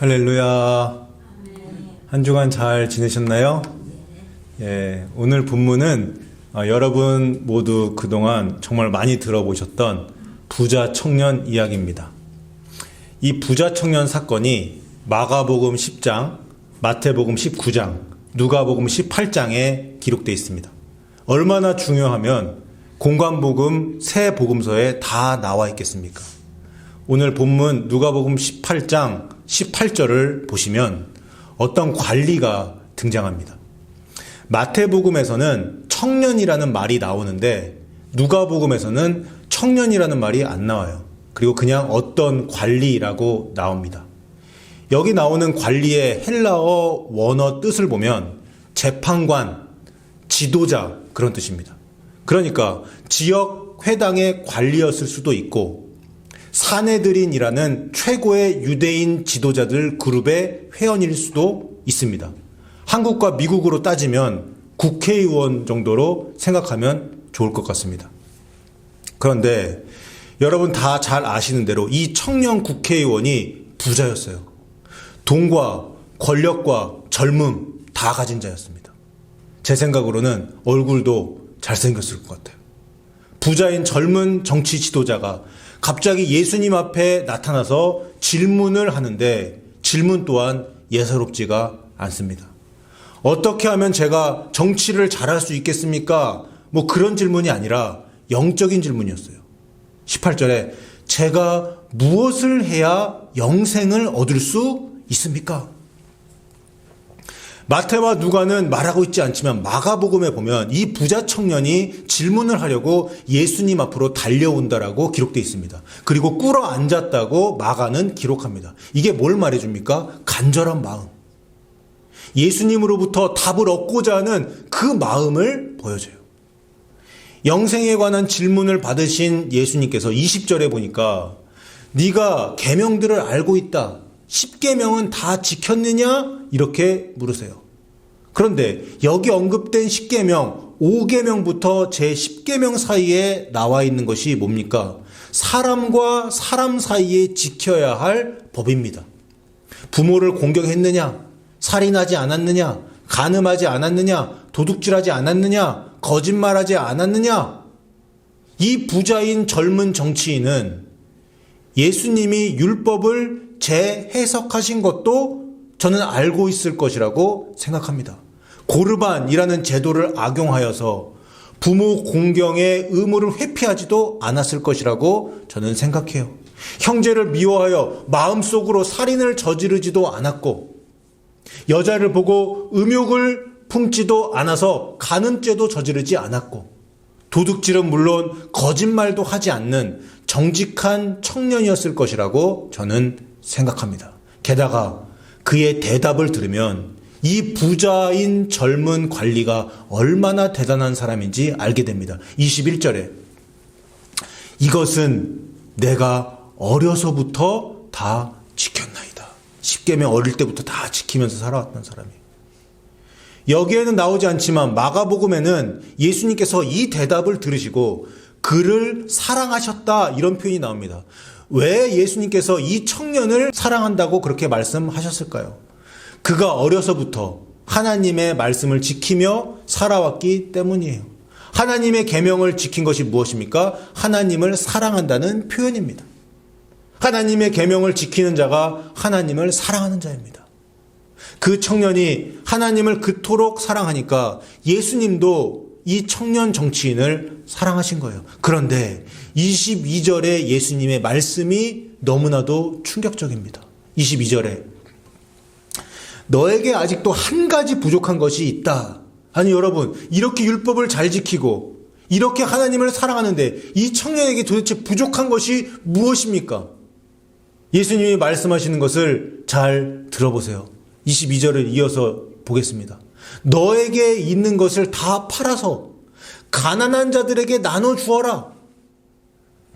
할렐루야. 한 주간 잘 지내셨나요? 오늘 본문은 여러분 모두 그동안 정말 많이 들어보셨던 부자 청년 이야기입니다. 이 부자 청년 사건이 마가복음 10장, 마태복음 19장, 누가복음 18장에 기록되어 있습니다. 얼마나 중요하면 공관복음 세 복음서에 다 나와 있겠습니까? 오늘 본문 누가복음 18장 18절을 보시면 어떤 관리가 등장합니다. 마태복음에서는 청년이라는 말이 나오는데 누가복음에서는 청년이라는 말이 안 나와요. 그리고 그냥 어떤 관리라고 나옵니다. 여기 나오는 관리의 헬라어 원어 뜻을 보면 재판관, 지도자 그런 뜻입니다. 그러니까 지역 회당의 관리였을 수도 있고 사내들인이라는 최고의 유대인 지도자들 그룹의 회원일 수도 있습니다. 한국과 미국으로 따지면 국회의원 정도로 생각하면 좋을 것 같습니다. 그런데 여러분 다 잘 아시는 대로 이 청년 국회의원이 부자였어요. 돈과 권력과 젊음 다 가진 자였습니다. 제 생각으로는 얼굴도 잘생겼을 것 같아요. 부자인 젊은 정치 지도자가 갑자기 예수님 앞에 나타나서 질문을 하는데 질문 또한 예사롭지가 않습니다. 어떻게 하면 제가 정치를 잘할 수 있겠습니까? 그런 질문이 아니라 영적인 질문이었어요. 18절에 제가 무엇을 해야 영생을 얻을 수 있습니까? 마태와 누가는 말하고 있지 않지만 마가복음에 보면 이 부자 청년이 질문을 하려고 예수님 앞으로 달려온다라고 기록되어 있습니다. 그리고 꿇어 앉았다고 마가는 기록합니다. 이게 뭘 말해줍니까? 간절한 마음. 예수님으로부터 답을 얻고자 하는 그 마음을 보여줘요. 영생에 관한 질문을 받으신 예수님께서 20절에 보니까 네가 계명들을 알고 있다. 10계명은 다 지켰느냐? 이렇게 물으세요. 그런데 여기 언급된 10계명, 5계명부터 제 10계명 사이에 나와 있는 것이 뭡니까? 사람과 사람 사이에 지켜야 할 법입니다. 부모를 공격했느냐? 살인하지 않았느냐? 간음하지 않았느냐? 도둑질하지 않았느냐? 거짓말하지 않았느냐? 이 부자인 젊은 정치인은 예수님이 율법을 재해석하신 것도 저는 알고 있을 것이라고 생각합니다. 고르반이라는 제도를 악용하여서 부모 공경의 의무를 회피하지도 않았을 것이라고 저는 생각해요. 형제를 미워하여 마음속으로 살인을 저지르지도 않았고 여자를 보고 음욕을 품지도 않아서 간음죄도 저지르지 않았고 도둑질은 물론 거짓말도 하지 않는 정직한 청년이었을 것이라고 저는 생각합니다. 게다가 그의 대답을 들으면 이 부자인 젊은 관리가 얼마나 대단한 사람인지 알게 됩니다. 21절에 이것은 내가 어려서부터 다 지켰나이다. 10계명 어릴 때부터 다 지키면서 살아왔던 사람이에요. 여기에는 나오지 않지만 마가복음에는 예수님께서 이 대답을 들으시고 그를 사랑하셨다 이런 표현이 나옵니다. 왜 예수님께서 이 청년을 사랑한다고 그렇게 말씀하셨을까요? 그가 어려서부터 하나님의 말씀을 지키며 살아왔기 때문이에요. 하나님의 계명을 지킨 것이 무엇입니까? 하나님을 사랑한다는 표현입니다. 하나님의 계명을 지키는 자가 하나님을 사랑하는 자입니다. 그 청년이 하나님을 그토록 사랑하니까 예수님도 이 청년 정치인을 사랑하신 거예요. 그런데 22절에 예수님의 말씀이 너무나도 충격적입니다. 22절에 너에게 아직도 한 가지 부족한 것이 있다. 아니 여러분 이렇게 율법을 잘 지키고 이렇게 하나님을 사랑하는데 이 청년에게 도대체 부족한 것이 무엇입니까? 예수님이 말씀하시는 것을 잘 들어보세요. 22절을 이어서 보겠습니다. 너에게 있는 것을 다 팔아서 가난한 자들에게 나눠주어라.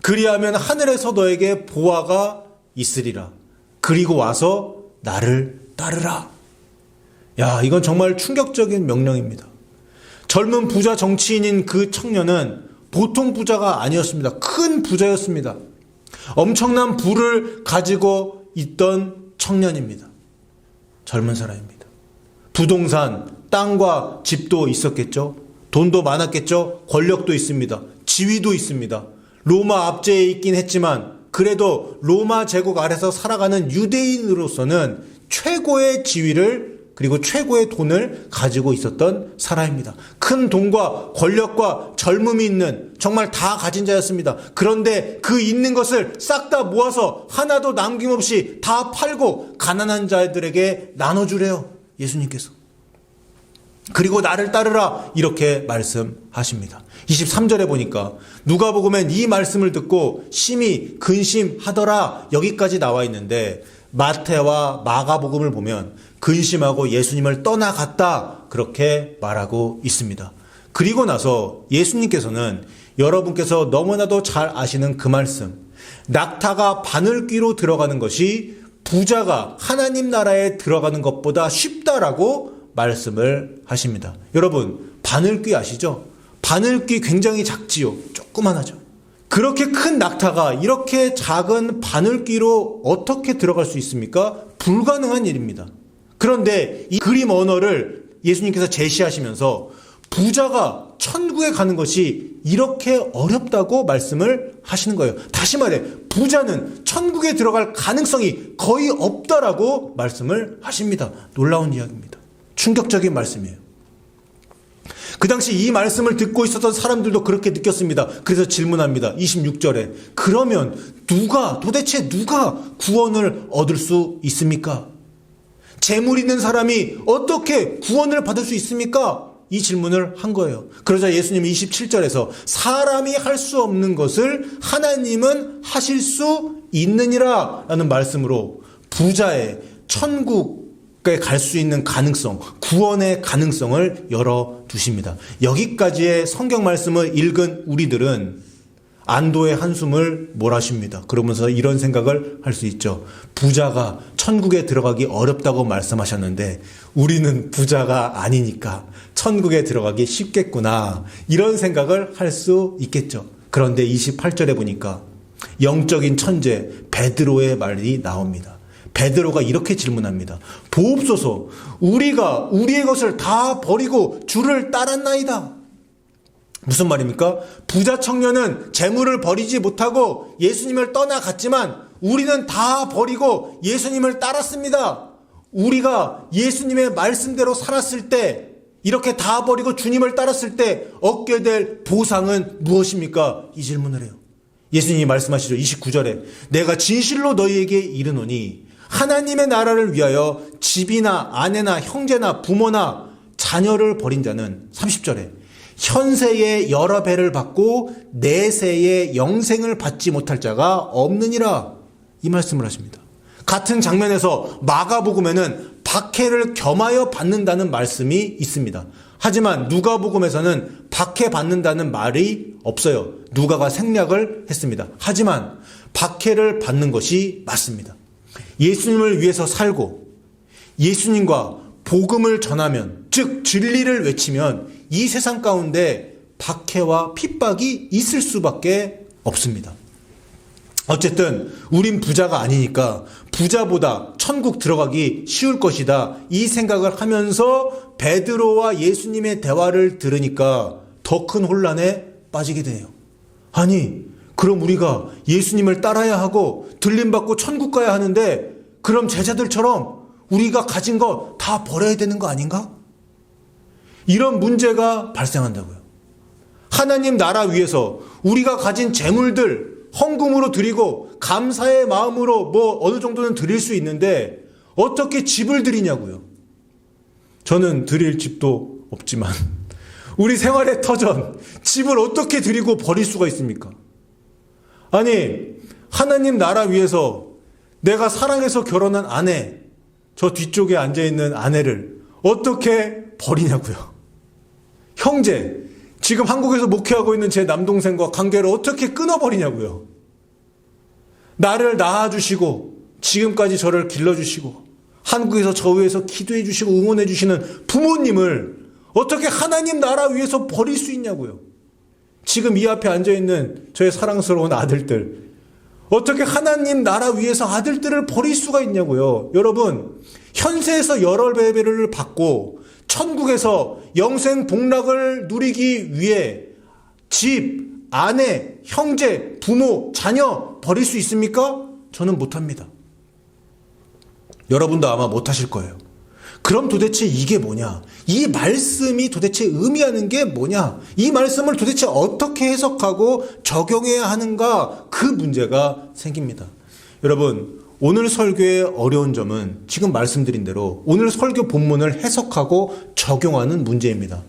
그리하면 하늘에서 너에게 보화가 있으리라. 그리고 와서 나를 따르라. 야, 이건 정말 충격적인 명령입니다. 젊은 부자 정치인인 그 청년은 보통 부자가 아니었습니다. 큰 부자였습니다. 엄청난 부를 가지고 있던 청년입니다. 젊은 사람입니다. 부동산, 땅과 집도 있었겠죠. 돈도 많았겠죠. 권력도 있습니다. 지위도 있습니다. 로마 압제에 있긴 했지만 그래도 로마 제국 아래서 살아가는 유대인으로서는 최고의 지위를 그리고 최고의 돈을 가지고 있었던 사람입니다. 큰 돈과 권력과 젊음이 있는 정말 다 가진 자였습니다. 그런데 그 있는 것을 싹 다 모아서 하나도 남김없이 다 팔고 가난한 자들에게 나눠주래요. 예수님께서. 그리고 나를 따르라 이렇게 말씀하십니다. 23절에 보니까 누가복음엔 이 말씀을 듣고 심히 근심하더라 여기까지 나와 있는데 마태와 마가복음을 보면 근심하고 예수님을 떠나갔다 그렇게 말하고 있습니다. 그리고 나서 예수님께서는 여러분께서 너무나도 잘 아시는 그 말씀, 낙타가 바늘귀로 들어가는 것이 부자가 하나님 나라에 들어가는 것보다 쉽다라고 말씀을 하십니다. 여러분 바늘귀 아시죠? 바늘귀 굉장히 작지요. 조그만하죠. 그렇게 큰 낙타가 이렇게 작은 바늘귀로 어떻게 들어갈 수 있습니까? 불가능한 일입니다. 그런데 이 그림 언어를 예수님께서 제시하시면서 부자가 천국에 가는 것이 이렇게 어렵다고 말씀을 하시는 거예요. 다시 말해 부자는 천국에 들어갈 가능성이 거의 없다라고 말씀을 하십니다. 놀라운 이야기입니다. 충격적인 말씀이에요. 그 당시 이 말씀을 듣고 있었던 사람들도 그렇게 느꼈습니다. 그래서 질문합니다. 26절에 그러면 도대체 누가 구원을 얻을 수 있습니까? 재물 있는 사람이 어떻게 구원을 받을 수 있습니까? 이 질문을 한 거예요. 그러자 예수님이 27절에서 사람이 할 수 없는 것을 하나님은 하실 수 있느니라 라는 말씀으로 부자의 천국에 갈 수 있는 가능성, 구원의 가능성을 열어두십니다. 여기까지의 성경 말씀을 읽은 우리들은 안도의 한숨을 몰아쉽니다. 그러면서 이런 생각을 할 수 있죠. 부자가 천국에 들어가기 어렵다고 말씀하셨는데 우리는 부자가 아니니까 천국에 들어가기 쉽겠구나. 이런 생각을 할 수 있겠죠. 그런데 28절에 보니까 영적인 천재 베드로의 말이 나옵니다. 베드로가 이렇게 질문합니다. 보옵소서, 우리가 우리의 것을 다 버리고 주를 따랐나이다. 무슨 말입니까? 부자 청년은 재물을 버리지 못하고 예수님을 떠나갔지만 우리는 다 버리고 예수님을 따랐습니다. 우리가 예수님의 말씀대로 살았을 때, 이렇게 다 버리고 주님을 따랐을 때 얻게 될 보상은 무엇입니까? 이 질문을 해요. 예수님이 말씀하시죠. 29절에 내가 진실로 너희에게 이르노니 하나님의 나라를 위하여 집이나 아내나 형제나 부모나 자녀를 버린 자는 30절에 현세의 여러 배를 받고 내세의 영생을 받지 못할 자가 없느니라. 이 말씀을 하십니다. 같은 장면에서 마가복음에는 박해를 겸하여 받는다는 말씀이 있습니다. 하지만 누가복음에서는 박해받는다는 말이 없어요. 누가가 생략을 했습니다. 하지만 박해를 받는 것이 맞습니다. 예수님을 위해서 살고 예수님과 복음을 전하면, 즉 진리를 외치면 이 세상 가운데 박해와 핍박이 있을 수밖에 없습니다. 어쨌든 우린 부자가 아니니까 부자보다 천국 들어가기 쉬울 것이다, 이 생각을 하면서 베드로와 예수님의 대화를 들으니까 더 큰 혼란에 빠지게 돼요. 아니, 그럼 우리가 예수님을 따라야 하고 들림받고 천국 가야 하는데 그럼 제자들처럼 우리가 가진 거 다 버려야 되는 거 아닌가? 이런 문제가 발생한다고요. 하나님 나라 위해서 우리가 가진 재물들 헌금으로 드리고 감사의 마음으로 어느 정도는 드릴 수 있는데 어떻게 집을 드리냐고요. 저는 드릴 집도 없지만 우리 생활의 터전, 집을 어떻게 드리고 버릴 수가 있습니까? 아니, 하나님 나라 위해서 내가 사랑해서 결혼한 아내, 저 뒤쪽에 앉아있는 아내를 어떻게 버리냐고요. 형제, 지금 한국에서 목회하고 있는 제 남동생과 관계를 어떻게 끊어버리냐고요. 나를 낳아주시고 지금까지 저를 길러주시고 한국에서 저 위해서 기도해 주시고 응원해 주시는 부모님을 어떻게 하나님 나라 위해서 버릴 수 있냐고요. 지금 이 앞에 앉아있는 저의 사랑스러운 아들들 어떻게 하나님 나라 위에서 아들들을 버릴 수가 있냐고요. 여러분, 현세에서 여러 배배를 받고 천국에서 영생 복락을 누리기 위해 집, 아내, 형제, 부모, 자녀 버릴 수 있습니까? 저는 못합니다. 여러분도 아마 못하실 거예요. 그럼 도대체 이게 뭐냐? 이 말씀이 도대체 의미하는 게 뭐냐? 이 말씀을 도대체 어떻게 해석하고 적용해야 하는가? 그 문제가 생깁니다. 여러분, 오늘 설교의 어려운 점은 지금 말씀드린 대로 오늘 설교 본문을 해석하고 적용하는 문제입니다.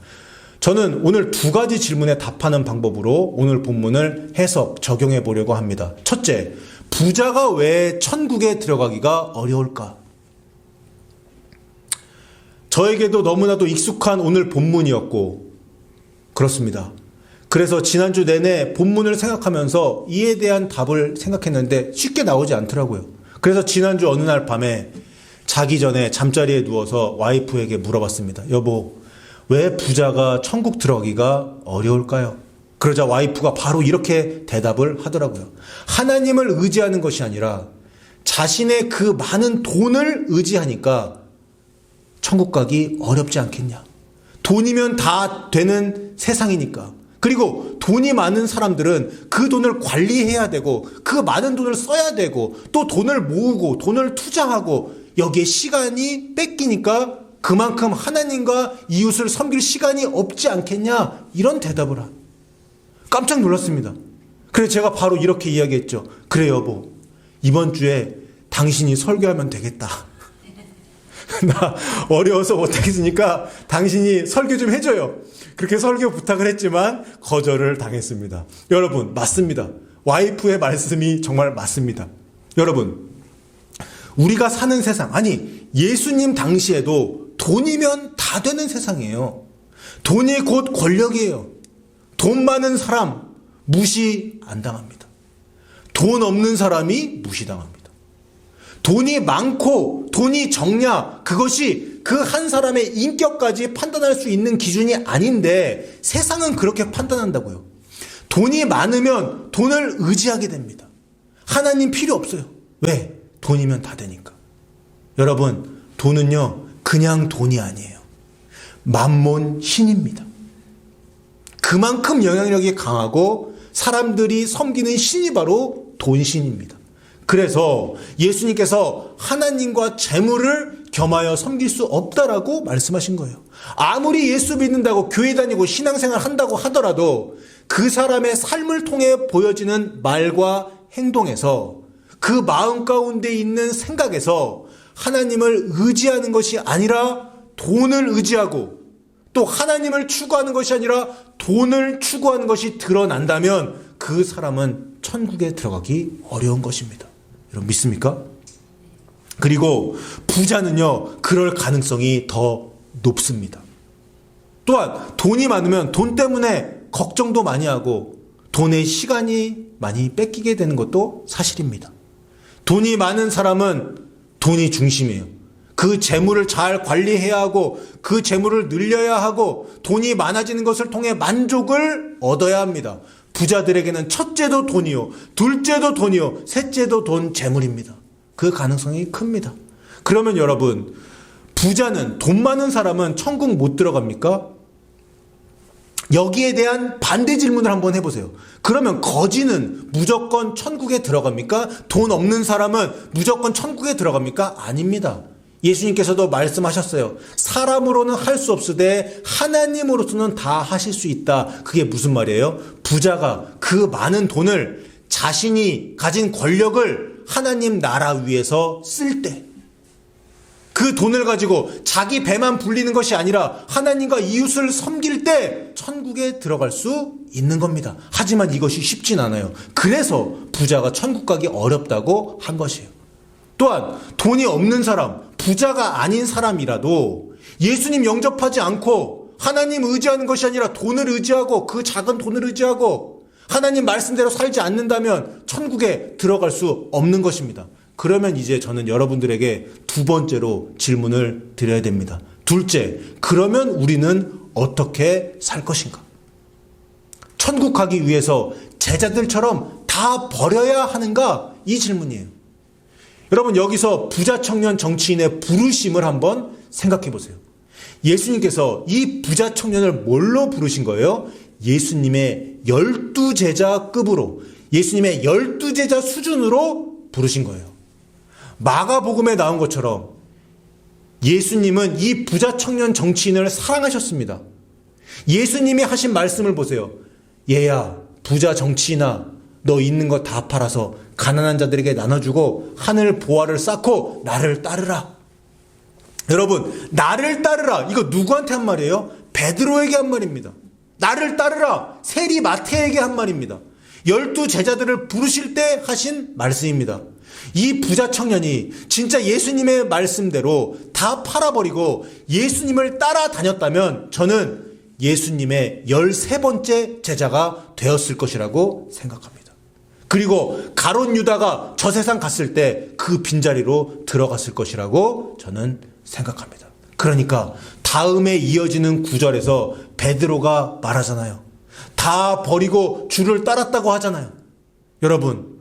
저는 오늘 두 가지 질문에 답하는 방법으로 오늘 본문을 해석, 적용해 보려고 합니다. 첫째, 부자가 왜 천국에 들어가기가 어려울까? 저에게도 너무나도 익숙한 오늘 본문이었고 그렇습니다. 그래서 지난주 내내 본문을 생각하면서 이에 대한 답을 생각했는데 쉽게 나오지 않더라고요. 그래서 지난주 어느 날 밤에 자기 전에 잠자리에 누워서 와이프에게 물어봤습니다. 여보, 왜 부자가 천국 들어가기가 어려울까요? 그러자 와이프가 바로 이렇게 대답을 하더라고요. 하나님을 의지하는 것이 아니라 자신의 그 많은 돈을 의지하니까 천국 가기 어렵지 않겠냐. 돈이면 다 되는 세상이니까. 그리고 돈이 많은 사람들은 그 돈을 관리해야 되고 그 많은 돈을 써야 되고 또 돈을 모으고 돈을 투자하고 여기에 시간이 뺏기니까 그만큼 하나님과 이웃을 섬길 시간이 없지 않겠냐. 이런 대답을 깜짝 놀랐습니다. 그래서 제가 바로 이렇게 이야기했죠. 그래 여보, 이번 주에 당신이 설교하면 되겠다. 나 어려워서 못하겠으니까 당신이 설교 좀 해줘요. 그렇게 설교 부탁을 했지만 거절을 당했습니다. 여러분, 맞습니다. 와이프의 말씀이 정말 맞습니다. 여러분, 우리가 사는 세상, 아니 예수님 당시에도 돈이면 다 되는 세상이에요. 돈이 곧 권력이에요. 돈 많은 사람 무시 안 당합니다. 돈 없는 사람이 무시당합니다. 돈이 많고 돈이 적냐, 그것이 그 한 사람의 인격까지 판단할 수 있는 기준이 아닌데 세상은 그렇게 판단한다고요. 돈이 많으면 돈을 의지하게 됩니다. 하나님 필요 없어요. 왜? 돈이면 다 되니까. 여러분, 돈은요 그냥 돈이 아니에요. 만몬 신입니다. 그만큼 영향력이 강하고 사람들이 섬기는 신이 바로 돈신입니다. 그래서 예수님께서 하나님과 재물을 겸하여 섬길 수 없다라고 말씀하신 거예요. 아무리 예수 믿는다고 교회 다니고 신앙생활 한다고 하더라도 그 사람의 삶을 통해 보여지는 말과 행동에서 그 마음 가운데 있는 생각에서 하나님을 의지하는 것이 아니라 돈을 의지하고 또 하나님을 추구하는 것이 아니라 돈을 추구하는 것이 드러난다면 그 사람은 천국에 들어가기 어려운 것입니다. 여러분 믿습니까? 그리고 부자는요 그럴 가능성이 더 높습니다. 또한 돈이 많으면 돈 때문에 걱정도 많이 하고 돈의 시간이 많이 뺏기게 되는 것도 사실입니다. 돈이 많은 사람은 돈이 중심이에요. 그 재물을 잘 관리해야 하고 그 재물을 늘려야 하고 돈이 많아지는 것을 통해 만족을 얻어야 합니다. 부자들에게는 첫째도 돈이요, 둘째도 돈이요, 셋째도 돈, 재물입니다. 그 가능성이 큽니다. 그러면 여러분, 부자는, 돈 많은 사람은 천국 못 들어갑니까? 여기에 대한 반대 질문을 한번 해보세요. 그러면 거지는 무조건 천국에 들어갑니까? 돈 없는 사람은 무조건 천국에 들어갑니까? 아닙니다. 예수님께서도 말씀하셨어요. 사람으로는 할 수 없으되 하나님으로서는 다 하실 수 있다. 그게 무슨 말이에요? 부자가 그 많은 돈을 자신이 가진 권력을 하나님 나라 위해서 쓸 때, 그 돈을 가지고 자기 배만 불리는 것이 아니라 하나님과 이웃을 섬길 때 천국에 들어갈 수 있는 겁니다. 하지만 이것이 쉽진 않아요. 그래서 부자가 천국 가기 어렵다고 한 것이에요. 또한 돈이 없는 사람, 부자가 아닌 사람이라도 예수님 영접하지 않고 하나님 의지하는 것이 아니라 돈을 의지하고 그 작은 돈을 의지하고 하나님 말씀대로 살지 않는다면 천국에 들어갈 수 없는 것입니다. 그러면 이제 저는 여러분들에게 두 번째로 질문을 드려야 됩니다. 둘째, 그러면 우리는 어떻게 살 것인가? 천국 가기 위해서 제자들처럼 다 버려야 하는가? 이 질문이에요. 여러분, 여기서 부자 청년 정치인의 부르심을 한번 생각해 보세요. 예수님께서 이 부자 청년을 뭘로 부르신 거예요? 예수님의 12제자급으로, 예수님의 12제자 수준으로 부르신 거예요. 마가복음에 나온 것처럼 예수님은 이 부자 청년 정치인을 사랑하셨습니다. 예수님이 하신 말씀을 보세요. 얘야, 부자 정치인아, 너 있는 거 다 팔아서 가난한 자들에게 나눠주고 하늘 보화를 쌓고 나를 따르라. 여러분, 나를 따르라, 이거 누구한테 한 말이에요? 베드로에게 한 말입니다. 나를 따르라, 세리 마태에게 한 말입니다. 12제자들을 부르실 때 하신 말씀입니다. 이 부자 청년이 진짜 예수님의 말씀대로 다 팔아버리고 예수님을 따라다녔다면 저는 예수님의 13번째 제자가 되었을 것이라고 생각합니다. 그리고 가룟 유다가 저 세상 갔을 때 그 빈자리로 들어갔을 것이라고 저는 생각합니다. 그러니까 다음에 이어지는 구절에서 베드로가 말하잖아요. 다 버리고 주를 따랐다고 하잖아요. 여러분,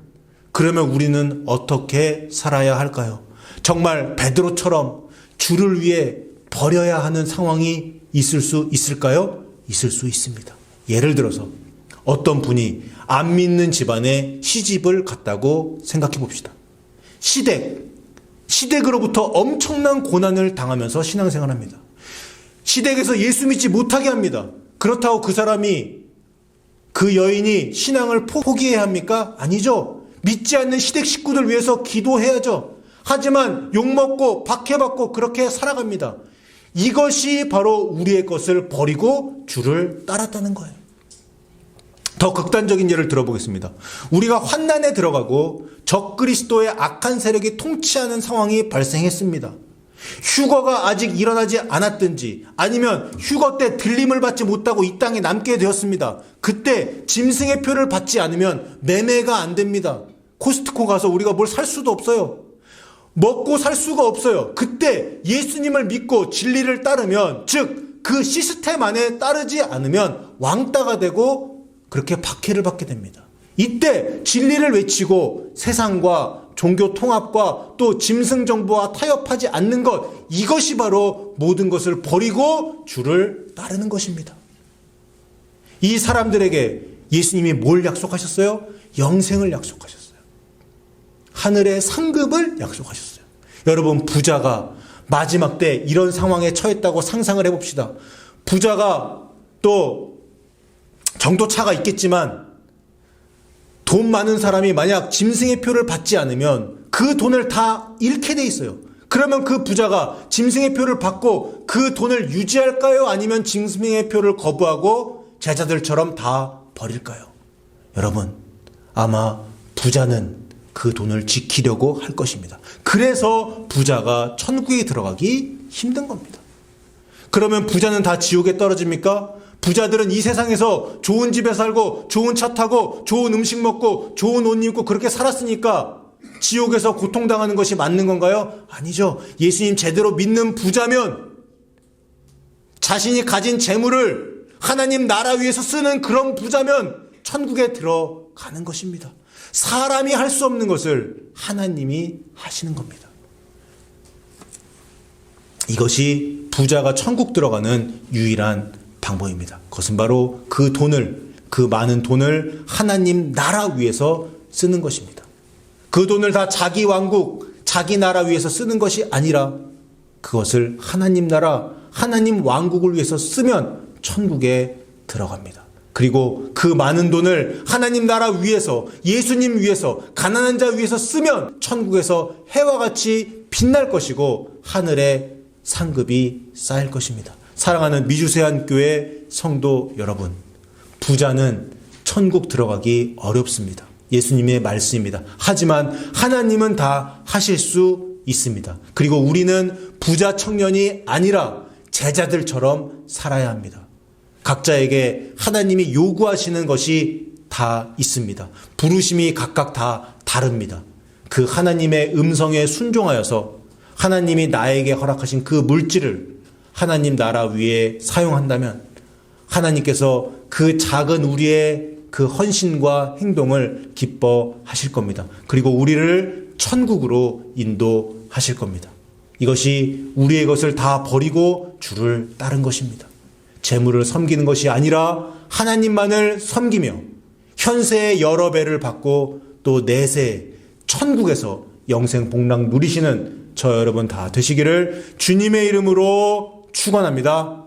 그러면 우리는 어떻게 살아야 할까요? 정말 베드로처럼 주를 위해 버려야 하는 상황이 있을 수 있을까요? 있을 수 있습니다. 예를 들어서 어떤 분이 안 믿는 집안에 시집을 갔다고 생각해 봅시다. 시댁으로부터 엄청난 고난을 당하면서 신앙생활합니다. 시댁에서 예수 믿지 못하게 합니다. 그렇다고 그 여인이 신앙을 포기해야 합니까? 아니죠. 믿지 않는 시댁 식구들 위해서 기도해야죠. 하지만 욕먹고 박해받고 그렇게 살아갑니다. 이것이 바로 우리의 것을 버리고 주를 따랐다는 거예요. 더 극단적인 예를 들어보겠습니다. 우리가 환난에 들어가고 적그리스도의 악한 세력이 통치하는 상황이 발생했습니다. 휴거가 아직 일어나지 않았든지 아니면 휴거 때 들림을 받지 못하고 이 땅에 남게 되었습니다. 그때 짐승의 표를 받지 않으면 매매가 안 됩니다. 코스트코 가서 우리가 뭘 살 수도 없어요. 먹고 살 수가 없어요. 그때 예수님을 믿고 진리를 따르면, 즉 그 시스템 안에 따르지 않으면 왕따가 되고 그렇게 박해를 받게 됩니다. 이때 진리를 외치고 세상과 종교 통합과 또 짐승 정부와 타협하지 않는 것, 이것이 바로 모든 것을 버리고 주를 따르는 것입니다. 이 사람들에게 예수님이 뭘 약속하셨어요? 영생을 약속하셨어요. 하늘의 상급을 약속하셨어요. 여러분, 부자가 마지막 때 이런 상황에 처했다고 상상을 해봅시다. 부자가 또 정도차가 있겠지만 돈 많은 사람이 만약 짐승의 표를 받지 않으면 그 돈을 다 잃게 돼 있어요. 그러면 그 부자가 짐승의 표를 받고 그 돈을 유지할까요? 아니면 짐승의 표를 거부하고 제자들처럼 다 버릴까요? 여러분, 아마 부자는 그 돈을 지키려고 할 것입니다. 그래서 부자가 천국에 들어가기 힘든 겁니다. 그러면 부자는 다 지옥에 떨어집니까? 부자들은 이 세상에서 좋은 집에 살고 좋은 차 타고 좋은 음식 먹고 좋은 옷 입고 그렇게 살았으니까 지옥에서 고통당하는 것이 맞는 건가요? 아니죠. 예수님 제대로 믿는 부자면 자신이 가진 재물을 하나님 나라 위해서 쓰는 그런 부자면 천국에 들어가는 것입니다. 사람이 할 수 없는 것을 하나님이 하시는 겁니다. 이것이 부자가 천국 들어가는 유일한 방법입니다. 그것은 바로 그 많은 돈을 하나님 나라 위해서 쓰는 것입니다. 그 돈을 다 자기 왕국, 자기 나라 위해서 쓰는 것이 아니라 그것을 하나님 나라, 하나님 왕국을 위해서 쓰면 천국에 들어갑니다. 그리고 그 많은 돈을 하나님 나라 위해서, 예수님 위해서, 가난한 자 위해서 쓰면 천국에서 해와 같이 빛날 것이고 하늘에 상급이 쌓일 것입니다. 사랑하는 미주세안교회 성도 여러분, 부자는 천국 들어가기 어렵습니다. 예수님의 말씀입니다. 하지만 하나님은 다 하실 수 있습니다. 그리고 우리는 부자 청년이 아니라 제자들처럼 살아야 합니다. 각자에게 하나님이 요구하시는 것이 다 있습니다. 부르심이 각각 다 다릅니다. 그 하나님의 음성에 순종하여서 하나님이 나에게 허락하신 그 물질을 하나님 나라 위에 사용한다면 하나님께서 그 작은 우리의 그 헌신과 행동을 기뻐하실 겁니다. 그리고 우리를 천국으로 인도하실 겁니다. 이것이 우리의 것을 다 버리고 주를 따른 것입니다. 재물을 섬기는 것이 아니라 하나님만을 섬기며 현세의 여러 배를 받고 또 내세 천국에서 영생 복락 누리시는 저 여러분 다 되시기를 주님의 이름으로 축원합니다.